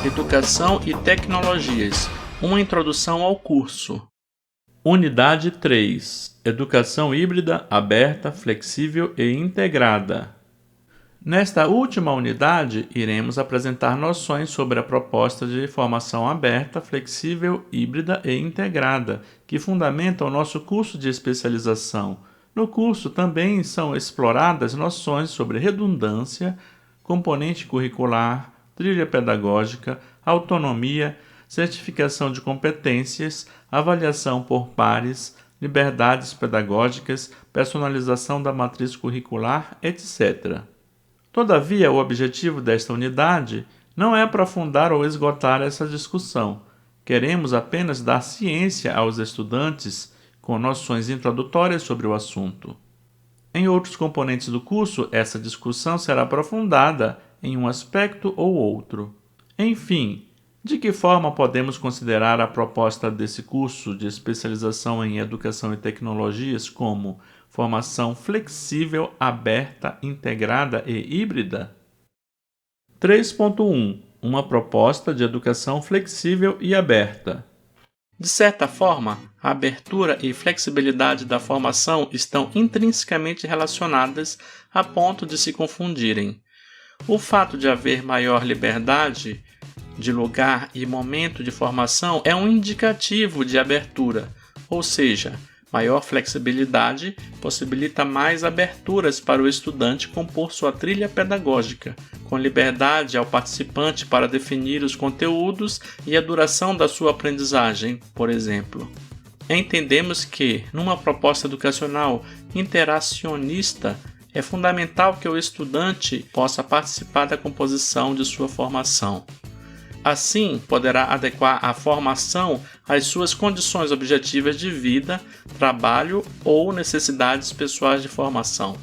Educação e Tecnologias. Uma introdução ao curso. Unidade 3. Educação híbrida, aberta, flexível e integrada. Nesta última unidade, iremos apresentar noções sobre a proposta de formação aberta, flexível, híbrida e integrada, que fundamenta o nosso curso de especialização. No curso também são exploradas noções sobre redundância, componente curricular, trilha pedagógica, autonomia, certificação de competências, avaliação por pares, liberdades pedagógicas, personalização da matriz curricular, etc. Todavia, o objetivo desta unidade não é aprofundar ou esgotar essa discussão. Queremos apenas dar ciência aos estudantes com noções introdutórias sobre o assunto. Em outros componentes do curso, essa discussão será aprofundada em um aspecto ou outro. Enfim, de que forma podemos considerar a proposta desse curso de especialização em Educação e Tecnologias como formação flexível, aberta, integrada e híbrida? 3.1. Uma proposta de educação flexível e aberta. De certa forma, a abertura e flexibilidade da formação estão intrinsecamente relacionadas a ponto de se confundirem. O fato de haver maior liberdade de lugar e momento de formação é um indicativo de abertura, ou seja, maior flexibilidade possibilita mais aberturas para o estudante compor sua trilha pedagógica, com liberdade ao participante para definir os conteúdos e a duração da sua aprendizagem, por exemplo. Entendemos que, numa proposta educacional interacionista, é fundamental que o estudante possa participar da composição de sua formação. Assim, poderá adequar a formação às suas condições objetivas de vida, trabalho ou necessidades pessoais de formação.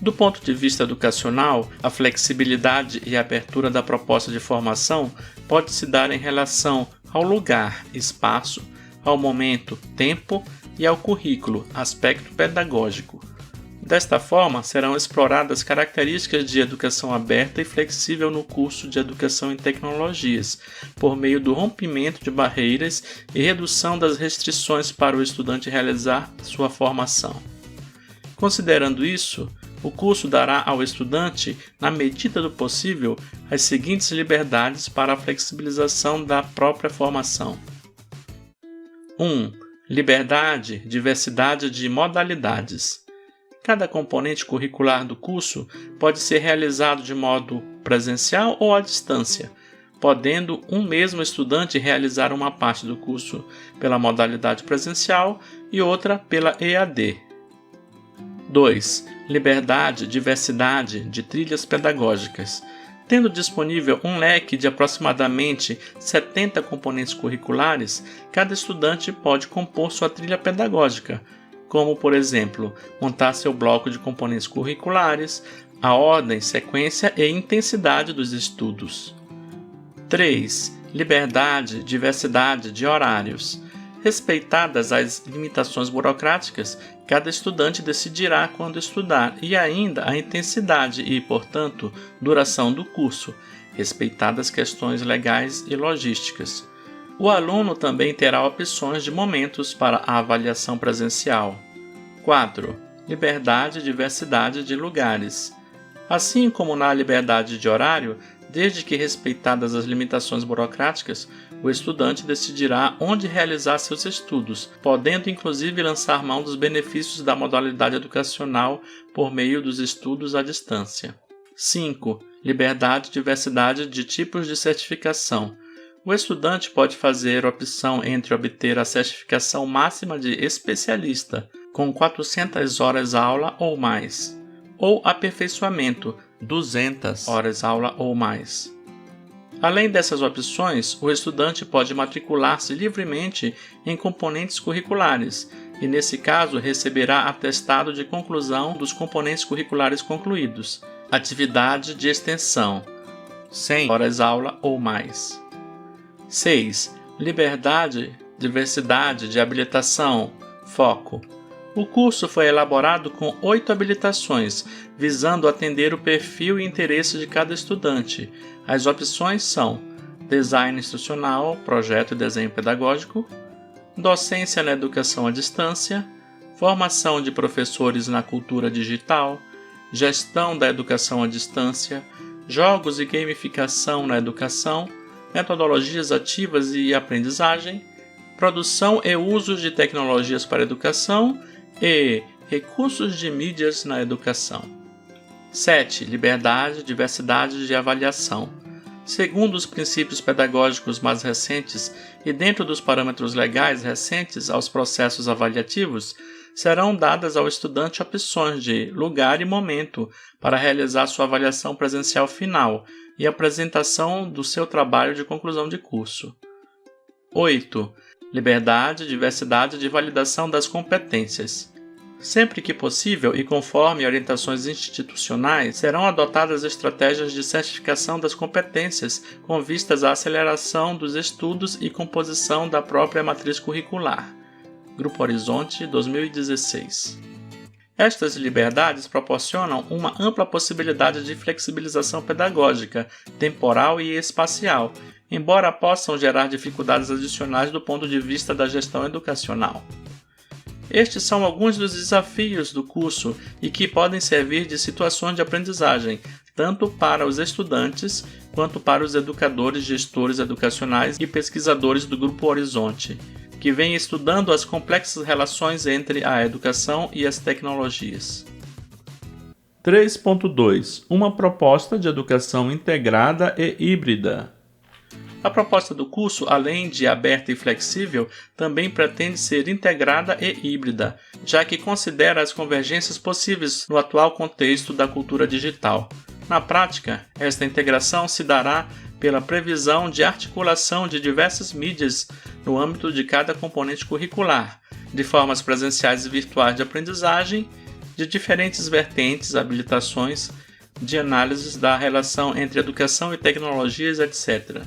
Do ponto de vista educacional, a flexibilidade e a abertura da proposta de formação pode se dar em relação ao lugar, espaço, ao momento, tempo e ao currículo, aspecto pedagógico. Desta forma, serão exploradas características de educação aberta e flexível no curso de Educação em Tecnologias, por meio do rompimento de barreiras e redução das restrições para o estudante realizar sua formação. Considerando isso, o curso dará ao estudante, na medida do possível, as seguintes liberdades para a flexibilização da própria formação. 1. Liberdade, diversidade de modalidades. Cada componente curricular do curso pode ser realizado de modo presencial ou à distância, podendo um mesmo estudante realizar uma parte do curso pela modalidade presencial e outra pela EAD. 2. Liberdade, diversidade de trilhas pedagógicas. Tendo disponível um leque de aproximadamente 70 componentes curriculares, cada estudante pode compor sua trilha pedagógica, como, por exemplo, montar seu bloco de componentes curriculares, a ordem, sequência e intensidade dos estudos. 3. Liberdade, diversidade de horários. Respeitadas as limitações burocráticas, cada estudante decidirá quando estudar e ainda a intensidade e, portanto, duração do curso, respeitadas questões legais e logísticas. O aluno também terá opções de momentos para a avaliação presencial. 4. Liberdade e diversidade de lugares. Assim como na liberdade de horário, desde que respeitadas as limitações burocráticas, o estudante decidirá onde realizar seus estudos, podendo inclusive lançar mão dos benefícios da modalidade educacional por meio dos estudos à distância. 5. Liberdade e diversidade de tipos de certificação. O estudante pode fazer opção entre obter a certificação máxima de especialista, com 400 horas aula ou mais, ou aperfeiçoamento, 200 horas aula ou mais. Além dessas opções, o estudante pode matricular-se livremente em componentes curriculares e, nesse caso, receberá atestado de conclusão dos componentes curriculares concluídos. Atividade de extensão, 100 horas aula ou mais. 6. Liberdade, diversidade de habilitação, foco. O curso foi elaborado com 8 habilitações, visando atender o perfil e interesse de cada estudante. As opções são design instrucional, projeto e desenho pedagógico, docência na educação à distância, formação de professores na cultura digital, gestão da educação à distância, jogos e gamificação na educação, metodologias ativas e aprendizagem, produção e uso de tecnologias para a educação e recursos de mídias na educação. 7. Liberdade, diversidade de avaliação. Segundo os princípios pedagógicos mais recentes e dentro dos parâmetros legais recentes aos processos avaliativos, serão dadas ao estudante opções de lugar e momento para realizar sua avaliação presencial final e apresentação do seu trabalho de conclusão de curso. 8. Liberdade, diversidade de validação das competências. Sempre que possível e conforme orientações institucionais, serão adotadas estratégias de certificação das competências com vistas à aceleração dos estudos e composição da própria matriz curricular. Grupo Horizonte, 2016. Estas liberdades proporcionam uma ampla possibilidade de flexibilização pedagógica, temporal e espacial, embora possam gerar dificuldades adicionais do ponto de vista da gestão educacional. Estes são alguns dos desafios do curso e que podem servir de situações de aprendizagem, tanto para os estudantes quanto para os educadores, gestores educacionais e pesquisadores do Grupo Horizonte, que vêm estudando as complexas relações entre a educação e as tecnologias. 3.2. Uma proposta de educação integrada e híbrida. A proposta do curso, além de aberta e flexível, também pretende ser integrada e híbrida, já que considera as convergências possíveis no atual contexto da cultura digital. Na prática, esta integração se dará pela previsão de articulação de diversas mídias no âmbito de cada componente curricular, de formas presenciais e virtuais de aprendizagem, de diferentes vertentes, habilitações, de análises da relação entre educação e tecnologias, etc.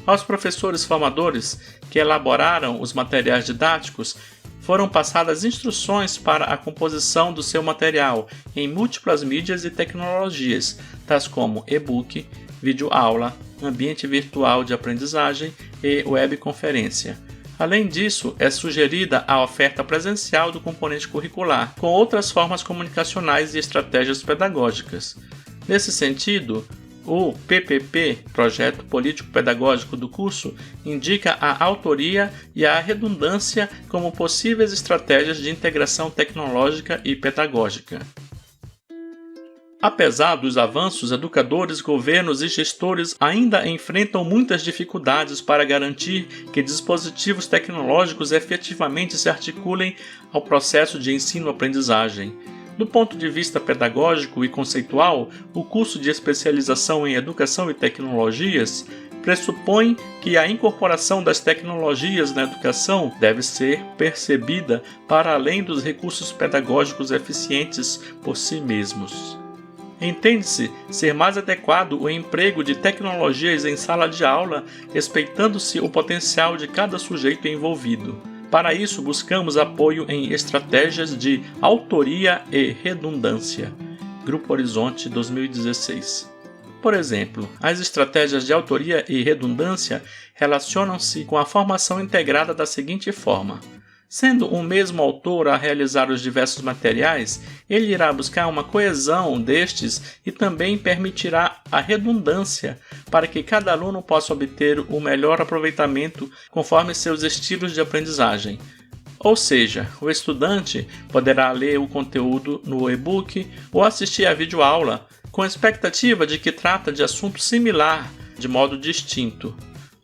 Aos professores formadores que elaboraram os materiais didáticos, foram passadas instruções para a composição do seu material em múltiplas mídias e tecnologias, tais como e-book, videoaula, ambiente virtual de aprendizagem e webconferência. Além disso, é sugerida a oferta presencial do componente curricular, com outras formas comunicacionais e estratégias pedagógicas. Nesse sentido, o PPP, Projeto Político Pedagógico do curso, indica a autoria e a redundância como possíveis estratégias de integração tecnológica e pedagógica. Apesar dos avanços, educadores, governos e gestores ainda enfrentam muitas dificuldades para garantir que dispositivos tecnológicos efetivamente se articulem ao processo de ensino-aprendizagem. Do ponto de vista pedagógico e conceitual, o curso de especialização em Educação e Tecnologias pressupõe que a incorporação das tecnologias na educação deve ser percebida para além dos recursos pedagógicos eficientes por si mesmos. Entende-se ser mais adequado o emprego de tecnologias em sala de aula, respeitando-se o potencial de cada sujeito envolvido. Para isso, buscamos apoio em estratégias de autoria e redundância. Grupo Horizonte 2016. Por exemplo, as estratégias de autoria e redundância relacionam-se com a formação integrada da seguinte forma: sendo um mesmo autor a realizar os diversos materiais, ele irá buscar uma coesão destes e também permitirá a redundância para que cada aluno possa obter o melhor aproveitamento conforme seus estilos de aprendizagem. Ou seja, o estudante poderá ler o conteúdo no e-book ou assistir à videoaula, com a expectativa de que trata de assunto similar, de modo distinto.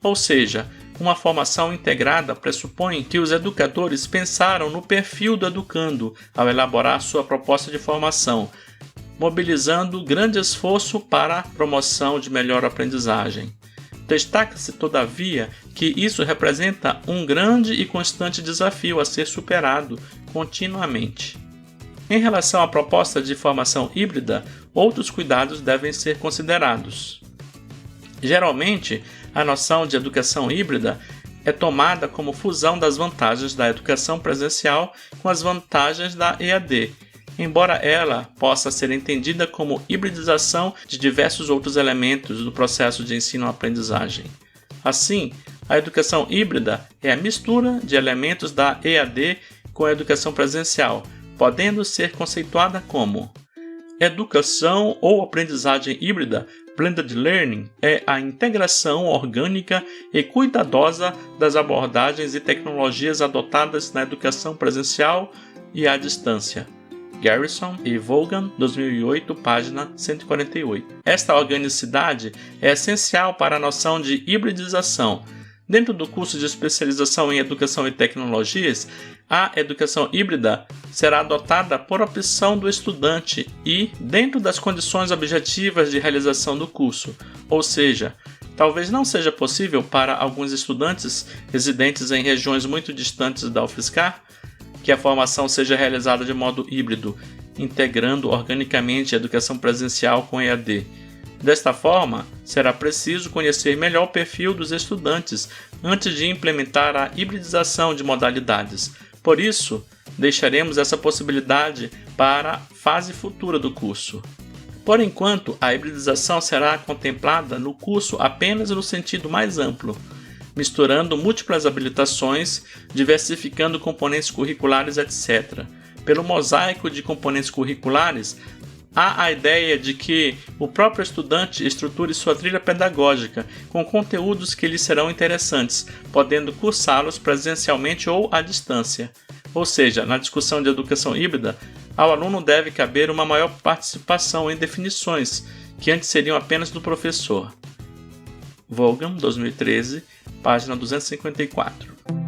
Ou seja, uma formação integrada pressupõe que os educadores pensaram no perfil do educando ao elaborar sua proposta de formação, mobilizando grande esforço para a promoção de melhor aprendizagem. Destaca-se, todavia, que isso representa um grande e constante desafio a ser superado continuamente. Em relação à proposta de formação híbrida, outros cuidados devem ser considerados. Geralmente, a noção de educação híbrida é tomada como fusão das vantagens da educação presencial com as vantagens da EAD, embora ela possa ser entendida como hibridização de diversos outros elementos do processo de ensino-aprendizagem. Assim, a educação híbrida é a mistura de elementos da EAD com a educação presencial, podendo ser conceituada como educação ou aprendizagem híbrida. Blended Learning é a integração orgânica e cuidadosa das abordagens e tecnologias adotadas na educação presencial e à distância. Garrison e Vaughan, 2008, página 148. Esta organicidade é essencial para a noção de hibridização. Dentro do curso de especialização em Educação e Tecnologias, a educação híbrida será adotada por opção do estudante e dentro das condições objetivas de realização do curso, ou seja, talvez não seja possível para alguns estudantes residentes em regiões muito distantes da UFSCar que a formação seja realizada de modo híbrido, integrando organicamente a educação presencial com EAD. Desta forma, será preciso conhecer melhor o perfil dos estudantes antes de implementar a hibridização de modalidades. Por isso, deixaremos essa possibilidade para a fase futura do curso. Por enquanto, a hibridização será contemplada no curso apenas no sentido mais amplo, misturando múltiplas habilitações, diversificando componentes curriculares, etc. Pelo mosaico de componentes curriculares, há a ideia de que o próprio estudante estruture sua trilha pedagógica com conteúdos que lhe serão interessantes, podendo cursá-los presencialmente ou à distância. Ou seja, na discussão de educação híbrida, ao aluno deve caber uma maior participação em definições, que antes seriam apenas do professor. Vaughan, 2013, página 254.